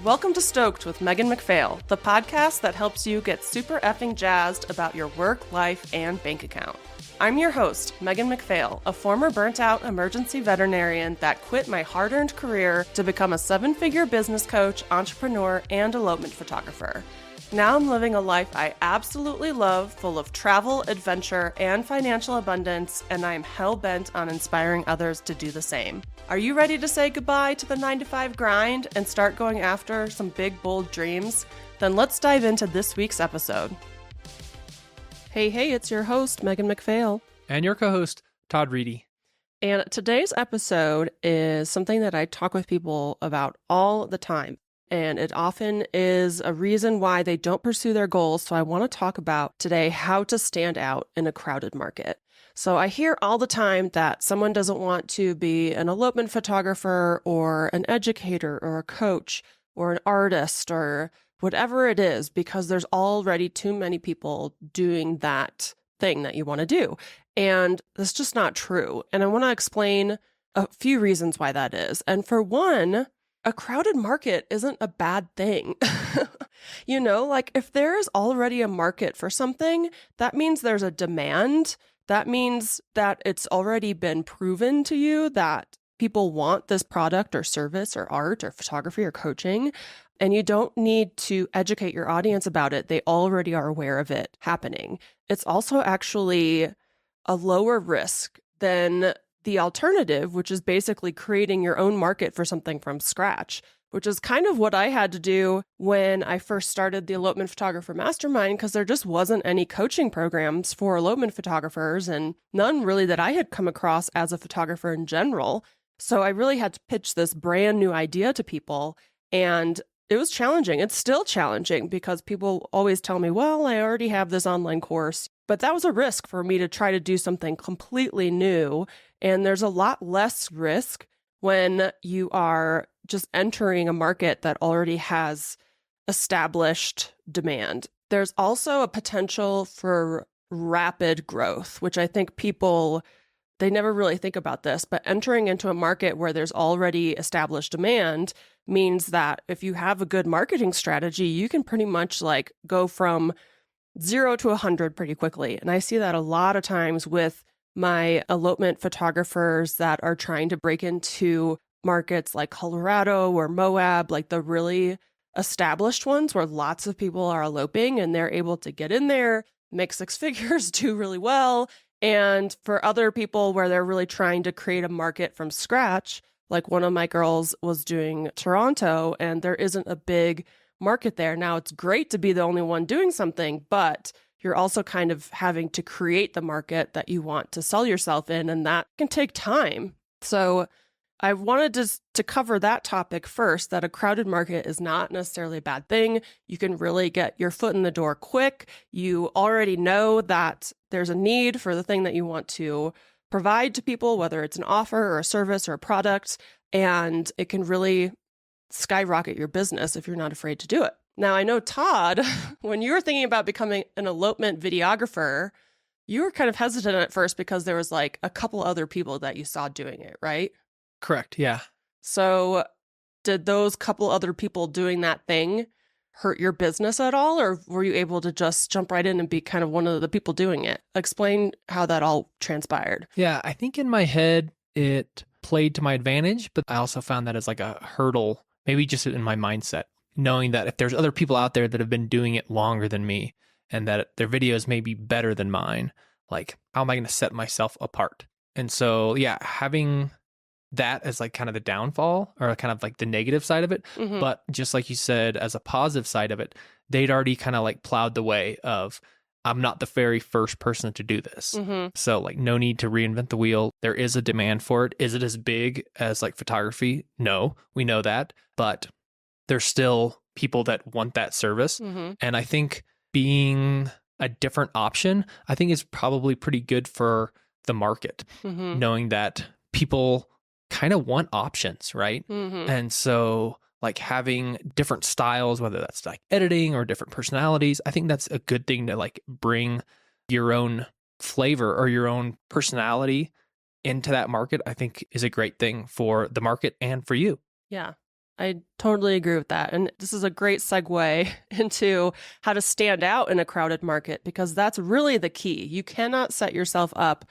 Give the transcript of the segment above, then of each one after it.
Welcome to Stoked with Megan McPhail, the podcast that helps you get super effing jazzed about your work, life, and bank account. I'm your host, Megan McPhail, a former burnt-out emergency veterinarian that quit my hard-earned career to become a seven-figure business coach, entrepreneur, and elopement photographer. Now I'm living a life I absolutely love, full of travel, adventure, and financial abundance, and I am hell-bent on inspiring others to do the same. Are you ready to say goodbye to the 9-to-5 grind and start going after some big, bold dreams? Then let's dive into this week's episode. Hey, it's your host, Megan McPhail. And your co-host, Todd Reedy. And today's episode is something that I talk with people about all the time. And it often is a reason why they don't pursue their goals. So I want to talk about today how to stand out in a crowded market. So I hear all the time that someone doesn't want to be an elopement photographer or an educator or a coach or an artist or whatever it is, because there's already too many people doing that thing that you want to do. And that's just not true. And I want to explain a few reasons why that is. And for one, a crowded market isn't a bad thing. Like if there is already a market for something, that means there's a demand. That means that it's already been proven to you that people want this product or service or art or photography or coaching, and you don't need to educate your audience about it. They already are aware of it happening. It's also actually a lower risk than the alternative, which is basically creating your own market for something from scratch, which is kind of what I had to do when I first started the Elopement Photographer Mastermind, because there just wasn't any coaching programs for elopement photographers and none really that I had come across as a photographer in general. So I really had to pitch this brand new idea to people, and it was challenging. It's still challenging because people always tell me, well, I already have this online course. But that was a risk for me to try to do something completely new. And there's a lot less risk when you are just entering a market that already has established demand. There's also a potential for rapid growth, which I think people, they never really think about this, but entering into a market where there's already established demand means that if you have a good marketing strategy, you can pretty much like go from 0 to 100 pretty quickly. And I see that a lot of times with my elopement photographers that are trying to break into markets like Colorado or Moab, like the really established ones where lots of people are eloping and they're able to get in there, make six figures, do really well. And for other people where they're really trying to create a market from scratch, like one of my girls was doing Toronto, and there isn't a big market there. Now, it's great to be the only one doing something, but you're also kind of having to create the market that you want to sell yourself in, and that can take time. So I wanted to cover that topic first, that a crowded market is not necessarily a bad thing. You can really get your foot in the door quick. You already know that there's a need for the thing that you want to provide to people, whether it's an offer or a service or a product, and it can really skyrocket your business if you're not afraid to do it. Now, I know, Todd, when you were thinking about becoming an elopement videographer, you were kind of hesitant at first because there was like a couple other people that you saw doing it, right? Correct, yeah. So did those couple other people doing that thing hurt your business at all? Or were you able to just jump right in and be kind of one of the people doing it? Explain how that all transpired. Yeah, I think in my head, it played to my advantage, but I also found that as like a hurdle, maybe just in my mindset, knowing that if there's other people out there that have been doing it longer than me and that their videos may be better than mine, like how am I going to set myself apart? And so, yeah, having that as like kind of the downfall or kind of like the negative side of it. Mm-hmm. But just like you said, as a positive side of it, they'd already kind of like plowed the way of, I'm not the very first person to do this. Mm-hmm. So like no need to reinvent the wheel. There is a demand for it. Is it as big as like photography? No, we know that, but there's still people that want that service. Mm-hmm. And I think being a different option, I think is probably pretty good for the market, mm-hmm. knowing that people kind of want options, right? Mm-hmm. And so like having different styles, whether that's like editing or different personalities, I think that's a good thing to like bring your own flavor or your own personality into that market. I think is a great thing for the market and for you. Yeah. I totally agree with that. And this is a great segue into how to stand out in a crowded market, because that's really the key. You cannot set yourself up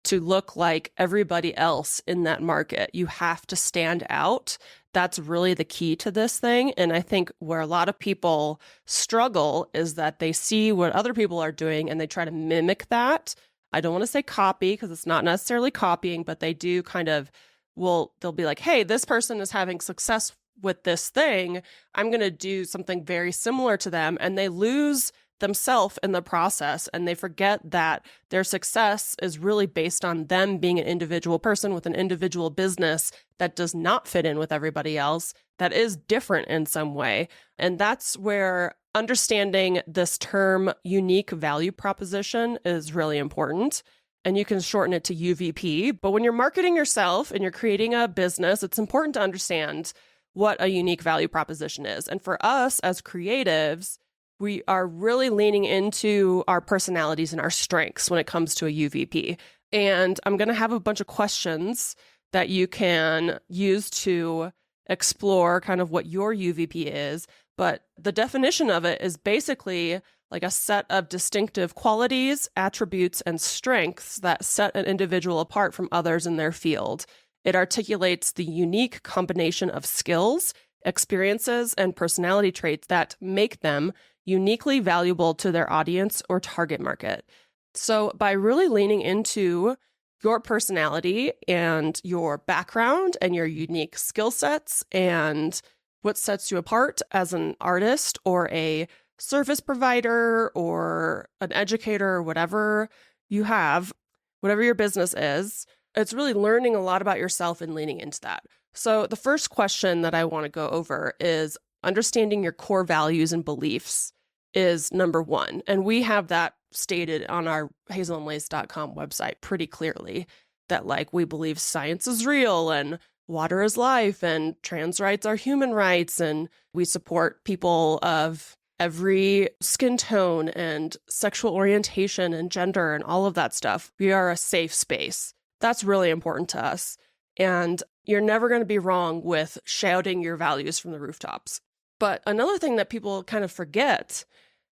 to look like everybody else in that market. You have to stand out. That's really the key to this thing. And I think where a lot of people struggle is that they see what other people are doing and they try to mimic that. I don't want to say copy because it's not necessarily copying, but they do kind of, well, they'll be like, hey, this person is having success with this thing. I'm going to do something very similar to them. And they lose themselves in the process, and they forget that their success is really based on them being an individual person with an individual business that does not fit in with everybody else, that is different in some way. And that's where understanding this term unique value proposition is really important. And you can shorten it to UVP. But when you're marketing yourself and you're creating a business, it's important to understand what a unique value proposition is. And for us as creatives, we are really leaning into our personalities and our strengths when it comes to a UVP. And I'm going to have a bunch of questions that you can use to explore kind of what your UVP is. But the definition of it is basically like a set of distinctive qualities, attributes, and strengths that set an individual apart from others in their field. It articulates the unique combination of skills, experiences, and personality traits that make them uniquely valuable to their audience or target market. So by really leaning into your personality and your background and your unique skill sets and what sets you apart as an artist or a service provider or an educator or whatever you have, whatever your business is, it's really learning a lot about yourself and leaning into that. So the first question that I want to go over is understanding your core values and beliefs is number one. And we have that stated on our hazelandlace.com website pretty clearly, that like we believe science is real and water is life and trans rights are human rights. And we support people of every skin tone and sexual orientation and gender and all of that stuff. We are a safe space. That's really important to us. And you're never going to be wrong with shouting your values from the rooftops. But another thing that people kind of forget,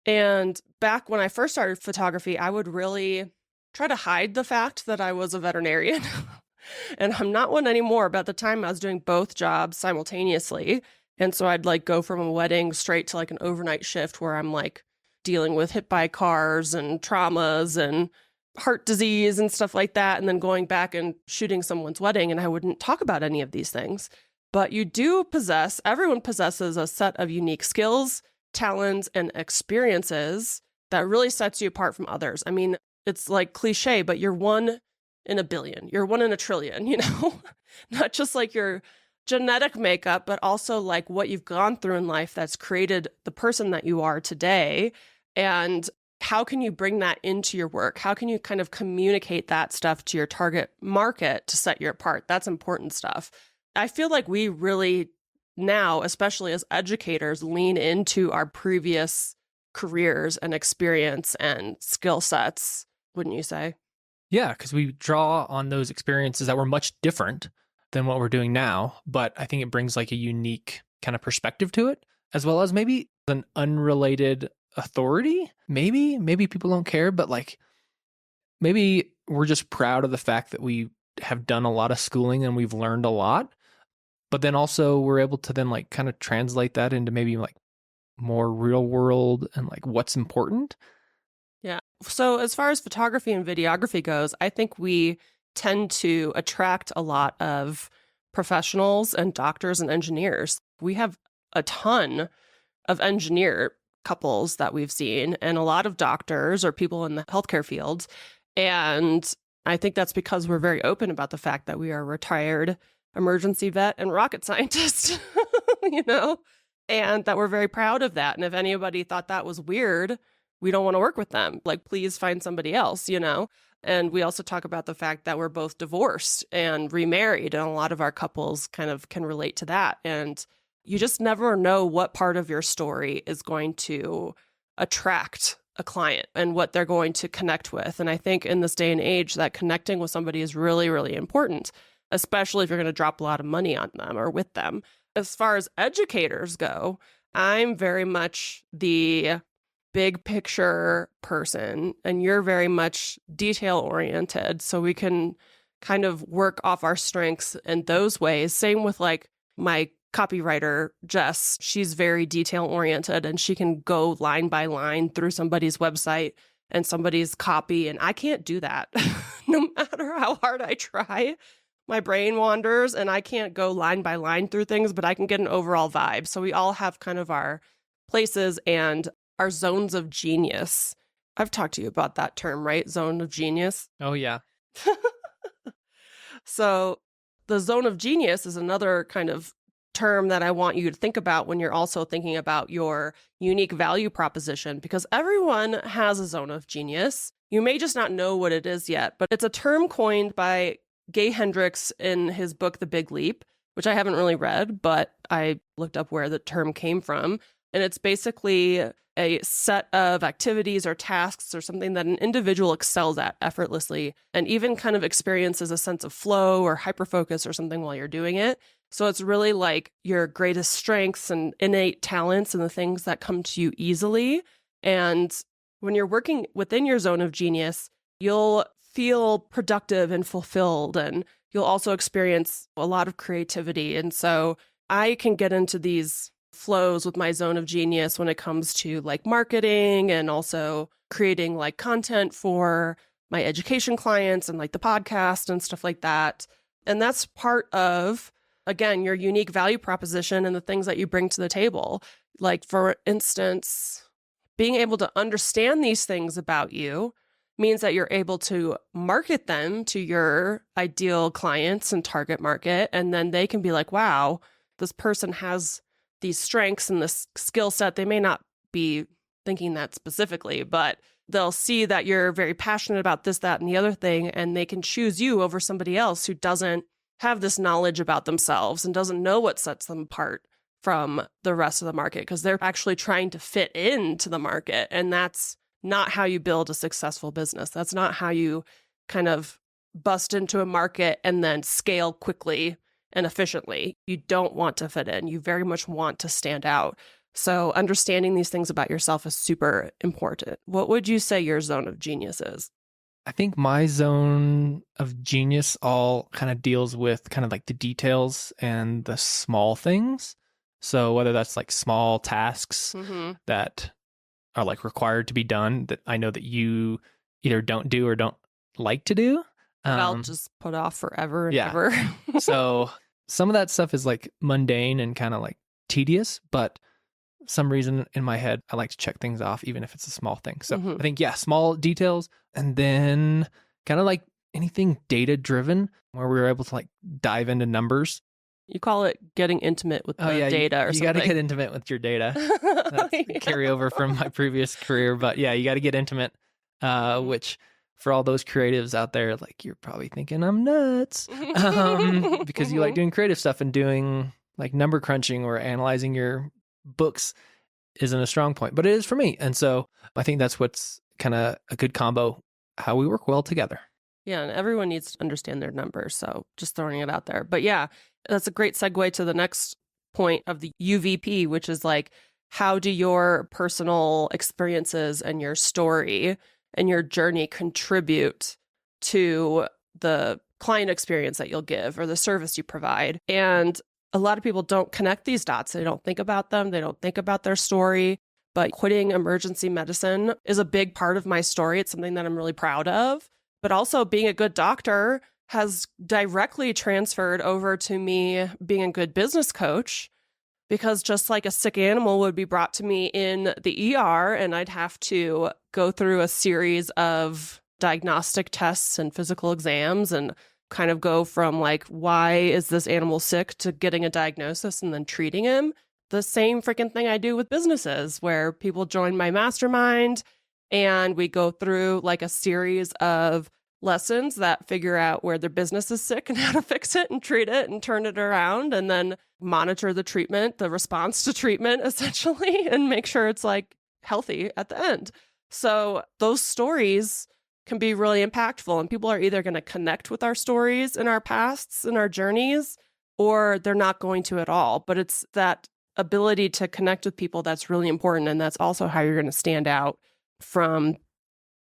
and back when I first started photography, I would really try to hide the fact that I was a veterinarian. And I'm not one anymore. But at the time, I was doing both jobs simultaneously. And so I'd like go from a wedding straight to like an overnight shift where I'm like dealing with hit by cars and traumas and heart disease and stuff like that. And then going back and shooting someone's wedding. And I wouldn't talk about any of these things. But you do possess, everyone possesses a set of unique skills, talents, and experiences that really sets you apart from others. I mean, it's like cliche, but you're one in a billion, you're one in a trillion, you know, not just like your genetic makeup, but also like what you've gone through in life that's created the person that you are today. And how can you bring that into your work? How can you kind of communicate that stuff to your target market to set you apart? That's important stuff. I feel like we really now, especially as educators, lean into our previous careers and experience and skill sets, wouldn't you say? Yeah, because we draw on those experiences that were much different than what we're doing now. But I think it brings like a unique kind of perspective to it, as well as maybe an unrelated authority. Maybe people don't care, but like maybe we're just proud of the fact that we have done a lot of schooling and we've learned a lot. But then also we're able to then like kind of translate that into maybe like more real world and like what's important. Yeah. So as far as photography and videography goes, I think we tend to attract a lot of professionals and doctors and engineers. We have a ton of engineer couples that we've seen and a lot of doctors or people in the healthcare fields. And I think that's because we're very open about the fact that we are retired emergency vet and rocket scientist, you know, and that we're very proud of that. And if anybody thought that was weird, we don't want to work with them. Like, please find somebody else, you know? And we also talk about the fact that we're both divorced and remarried. And a lot of our couples kind of can relate to that. And you just never know what part of your story is going to attract a client and what they're going to connect with. And I think in this day and age that connecting with somebody is really, really important, especially if you're going to drop a lot of money on them or with them. as far as educators go, I'm very much the big picture person, and you're very much detail oriented. So we can kind of work off our strengths in those ways. Same with like my copywriter, Jess. She's very detail oriented and she can go line by line through somebody's website and somebody's copy. And I can't do that. No matter how hard I try, my brain wanders and I can't go line by line through things, but I can get an overall vibe. So we all have kind of our places and our zones of genius. I've talked to you about that term, right? Zone of genius. Oh, yeah. So the zone of genius is another kind of term that I want you to think about when you're also thinking about your unique value proposition, because everyone has a zone of genius. You may just not know what it is yet, but it's a term coined by Gay Hendricks in his book, The Big Leap, which I haven't really read, but I looked up where the term came from. And it's basically a set of activities or tasks or something that an individual excels at effortlessly and even kind of experiences a sense of flow or hyperfocus or something while you're doing it. So it's really like your greatest strengths and innate talents and the things that come to you easily. And when you're working within your zone of genius, you'll feel productive and fulfilled, and you'll also experience a lot of creativity. And so I can get into these flows with my zone of genius when it comes to like marketing and also creating like content for my education clients and like the podcast and stuff like that. And that's part of, again, your unique value proposition and the things that you bring to the table. Like, for instance, being able to understand these things about you means that you're able to market them to your ideal clients and target market. And then they can be like, wow, this person has these strengths and this skill set. They may not be thinking that specifically, but they'll see that you're very passionate about this, that, and the other thing, and they can choose you over somebody else who doesn't have this knowledge about themselves and doesn't know what sets them apart from the rest of the market, because they're actually trying to fit into the market. And that's not how you build a successful business. That's not how you kind of bust into a market and then scale quickly and efficiently. You don't want to fit in. You very much want to stand out. So understanding these things about yourself is super important. What would you say your zone of genius is? I think my zone of genius all kind of deals with kind of like the details and the small things. So whether that's like small tasks that are like required to be done that I know that you either don't do or don't like to do. I'll just put off forever and yeah. ever. So some of that stuff is like mundane and kind of like tedious, but some reason in my head, I like to check things off, even if it's a small thing. So I think, yeah, small details. And then kind of like anything data driven where we were able to like dive into numbers. You call it getting intimate with the data or something. You got to get intimate with your data. That's carryover from my previous career. But yeah, you got to get intimate, which for all those creatives out there, like you're probably thinking I'm nuts because you like doing creative stuff, and doing like number crunching or analyzing your books isn't a strong point, but it is for me. And so I think that's what's kind of a good combo, how we work well together. Yeah, and everyone needs to understand their numbers. So just throwing it out there. But yeah, that's a great segue to the next point of the UVP, which is like, how do your personal experiences and your story and your journey contribute to the client experience that you'll give or the service you provide? And a lot of people don't connect these dots. They don't think about them. They don't think about their story. But quitting emergency medicine is a big part of my story. It's something that I'm really proud of. But also being a good doctor has directly transferred over to me being a good business coach, because just like a sick animal would be brought to me in the ER and I'd have to go through a series of diagnostic tests and physical exams and kind of go from like, why is this animal sick, to getting a diagnosis and then treating him. The same freaking thing I do with businesses, where people join my mastermind and we go through like a series of lessons that figure out where their business is sick and how to fix it and treat it and turn it around, and then monitor the treatment, the response to treatment essentially, and make sure it's like healthy at the end. So those stories can be really impactful, and people are either going to connect with our stories and our pasts and our journeys, or they're not going to at all. But it's that ability to connect with people that's really important. And that's also how you're going to stand out from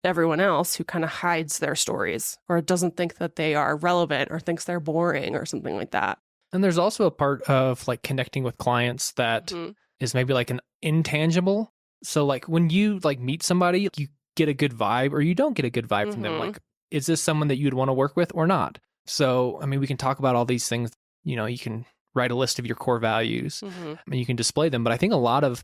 everyone else who kind of hides their stories or doesn't think that they are relevant or thinks they're boring or something like that. And there's also a part of like connecting with clients that is maybe like an intangible. So like when you like meet somebody, you get a good vibe or you don't get a good vibe from them. Like, is this someone that you'd want to work with or not? So, I mean, we can talk about all these things. You know, you can write a list of your core values and you can display them. But I think a lot of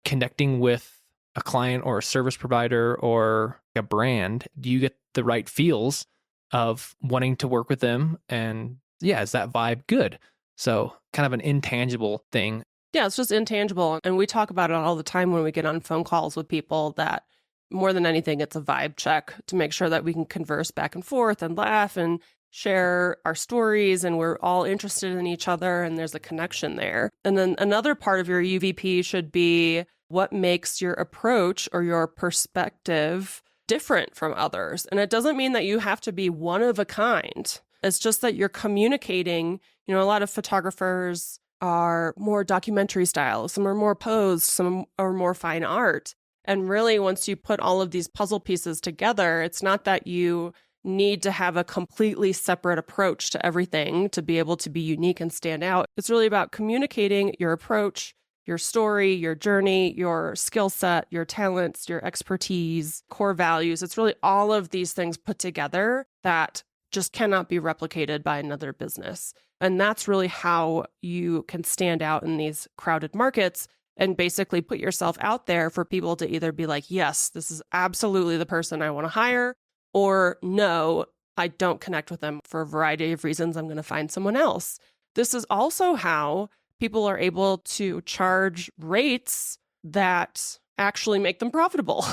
connecting with a client or a service provider or a brand, do you get the right feels of wanting to work with them? And yeah, is that vibe good? So kind of an intangible thing. Yeah, it's just intangible. And we talk about it all the time when we get on phone calls with people that more than anything, it's a vibe check to make sure that we can converse back and forth and laugh and share our stories and we're all interested in each other and there's a connection there. And then another part of your UVP should be what makes your approach or your perspective different from others. And it doesn't mean that you have to be one of a kind. It's just that you're communicating. You know, a lot of photographers are more documentary style. Some are more posed, some are more fine art. And really, once you put all of these puzzle pieces together, it's not that you need to have a completely separate approach to everything to be able to be unique and stand out. It's really about communicating your approach, your story, your journey, your skill set, your talents, your expertise, core values. It's really all of these things put together that just cannot be replicated by another business. And that's really how you can stand out in these crowded markets and basically put yourself out there for people to either be like, yes, this is absolutely the person I want to hire, or no, I don't connect with them for a variety of reasons. I'm going to find someone else. This is also how people are able to charge rates that actually make them profitable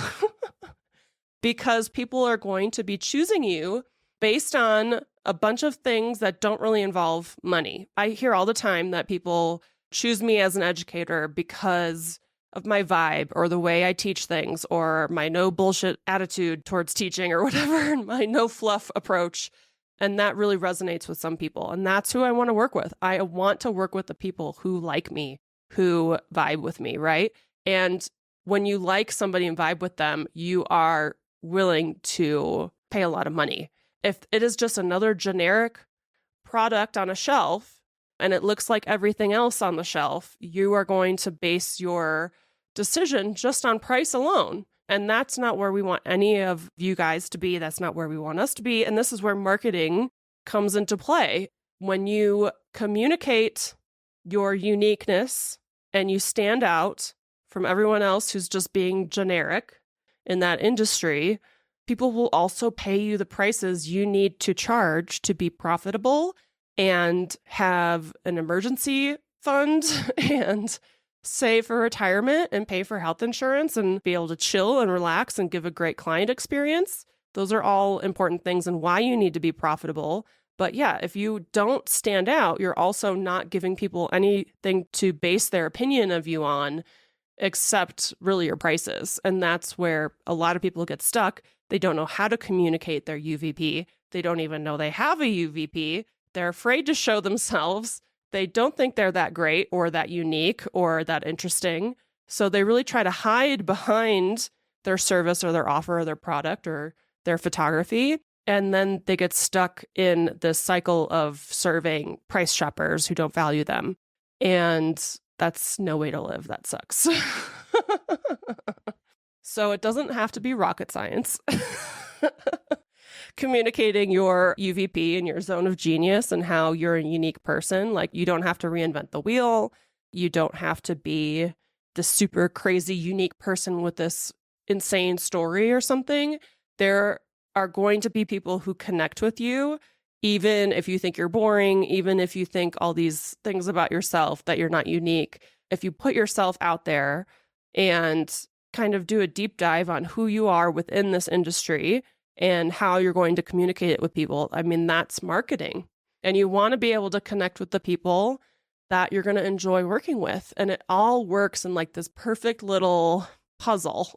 because people are going to be choosing you based on a bunch of things that don't really involve money. I hear all the time that people choose me as an educator because of my vibe or the way I teach things or my no bullshit attitude towards teaching or whatever, and my no fluff approach. And that really resonates with some people. And that's who I want to work with. I want to work with the people who like me, who vibe with me, right? And when you like somebody and vibe with them, you are willing to pay a lot of money. If it is just another generic product on a shelf, and it looks like everything else on the shelf, you are going to base your decision just on price alone. And that's not where we want any of you guys to be. That's not where we want us to be. And this is where marketing comes into play. When you communicate your uniqueness and you stand out from everyone else who's just being generic in that industry, people will also pay you the prices you need to charge to be profitable and have an emergency fund and save for retirement and pay for health insurance and be able to chill and relax and give a great client experience. Those are all important things and why you need to be profitable. But yeah, if you don't stand out, you're also not giving people anything to base their opinion of you on except really your prices. And that's where a lot of people get stuck. They don't know how to communicate their UVP. They don't even know they have a UVP. They're afraid to show themselves. They don't think they're that great or that unique or that interesting. So they really try to hide behind their service or their offer or their product or their photography. And then they get stuck in this cycle of serving price shoppers who don't value them. And that's no way to live. That sucks. So it doesn't have to be rocket science. Communicating your UVP and your zone of genius and how you're a unique person. Like, you don't have to reinvent the wheel. You don't have to be the super crazy unique person with this insane story or something. There are going to be people who connect with you, even if you think you're boring, even if you think all these things about yourself that you're not unique. If you put yourself out there and kind of do a deep dive on who you are within this industry and how you're going to communicate it with people, I mean, that's marketing. And you want to be able to connect with the people that you're going to enjoy working with. And it all works in like this perfect little puzzle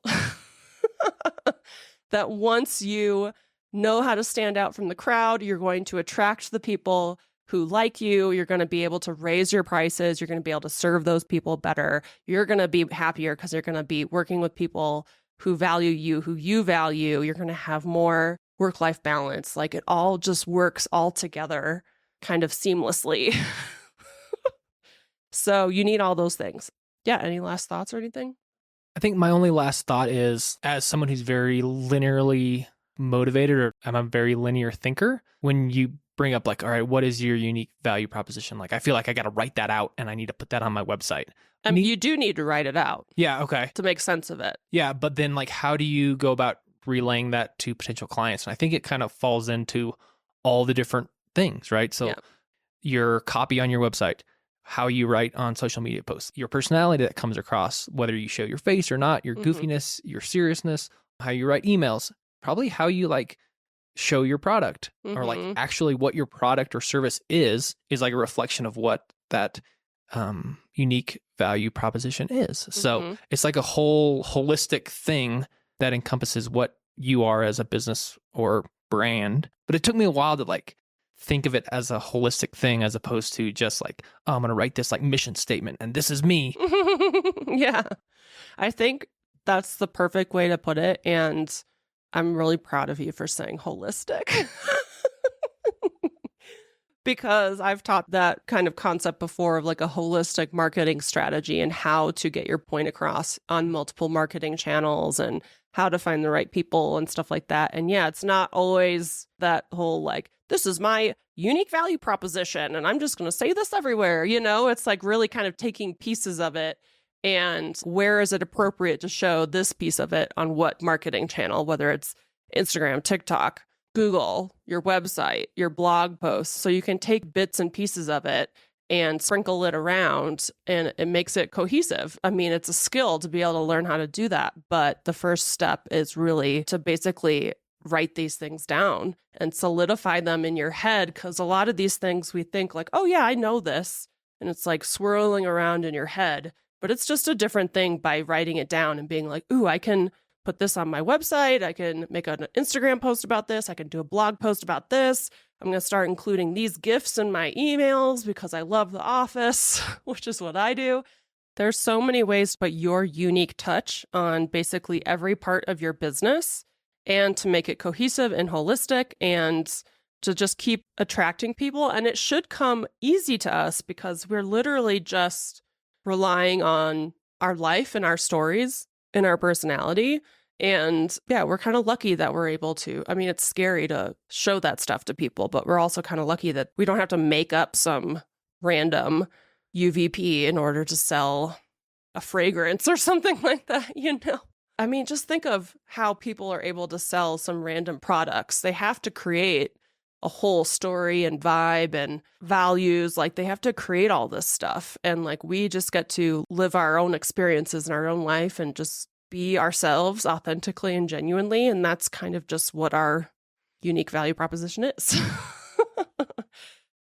that once you know how to stand out from the crowd, you're going to attract the people who like you. You're going to be able to raise your prices. You're going to be able to serve those people better. You're going to be happier because you're going to be working with people who value you, who you value. You're going to have more work-life balance. Like it all just works all together kind of seamlessly. So you need all those things. Yeah. Any last thoughts or anything? I think my only last thought is, as someone who's very linearly motivated, or I'm a very linear thinker, when you bring up like, all right, what is your unique value proposition? Like, I feel like I got to write that out and I need to put that on my website. You do need to write it out. Yeah. Okay. To make sense of it. Yeah. But then like, how do you go about relaying that to potential clients? And I think it kind of falls into all the different things, right? So your copy on your website, how you write on social media posts, your personality that comes across, whether you show your face or not, your goofiness, your seriousness, how you write emails, probably how you like show your product or like actually what your product or service is like a reflection of what that unique value proposition is. So it's like a whole holistic thing that encompasses what you are as a business or brand. But it took me a while to like think of it as a holistic thing as opposed to just like, oh, I'm going to write this like mission statement and this is me. Yeah. I think that's the perfect way to put it. And I'm really proud of you for saying holistic. Because I've taught that kind of concept before of like a holistic marketing strategy and how to get your point across on multiple marketing channels and how to find the right people and stuff like that. And yeah, it's not always that whole like, this is my unique value proposition and I'm just going to say this everywhere. You know, it's like really kind of taking pieces of it and where is it appropriate to show this piece of it on what marketing channel, whether it's Instagram, TikTok, Google, your website, your blog posts. So you can take bits and pieces of it and sprinkle it around and it makes it cohesive. I mean, it's a skill to be able to learn how to do that. But the first step is really to basically write these things down and solidify them in your head. Because a lot of these things we think like, oh yeah, I know this. And it's like swirling around in your head. But it's just a different thing by writing it down and being like, ooh, I can put this on my website. I can make an Instagram post about this. I can do a blog post about this. I'm going to start including these GIFs in my emails because I love The Office, which is what I do. There's so many ways to put your unique touch on basically every part of your business and to make it cohesive and holistic and to just keep attracting people. And it should come easy to us because we're literally just relying on our life and our stories and our personality. And yeah, we're kind of lucky that we're able to. I mean, it's scary to show that stuff to people, but we're also kind of lucky that we don't have to make up some random UVP in order to sell a fragrance or something like that, you know? I mean, just think of how people are able to sell some random products. They have to create a whole story and vibe and values. Like they have to create all this stuff. And like we just get to live our own experiences in our own life and just be ourselves authentically and genuinely. And that's kind of just what our unique value proposition is.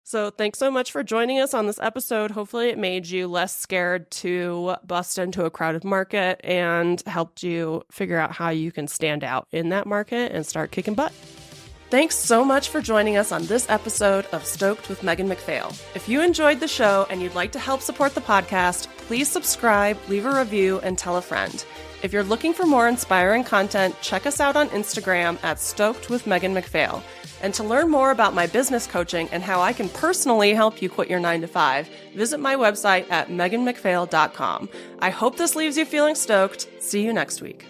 So thanks so much for joining us on this episode. Hopefully it made you less scared to bust into a crowded market and helped you figure out how you can stand out in that market and start kicking butt. Thanks so much for joining us on this episode of Stoked with Megan McPhail. If you enjoyed the show and you'd like to help support the podcast, please subscribe, leave a review, and tell a friend. If you're looking for more inspiring content, check us out on Instagram at Stoked with Megan McPhail. And to learn more about my business coaching and how I can personally help you quit your 9-to-5, visit my website at meganmcphail.com. I hope this leaves you feeling stoked. See you next week.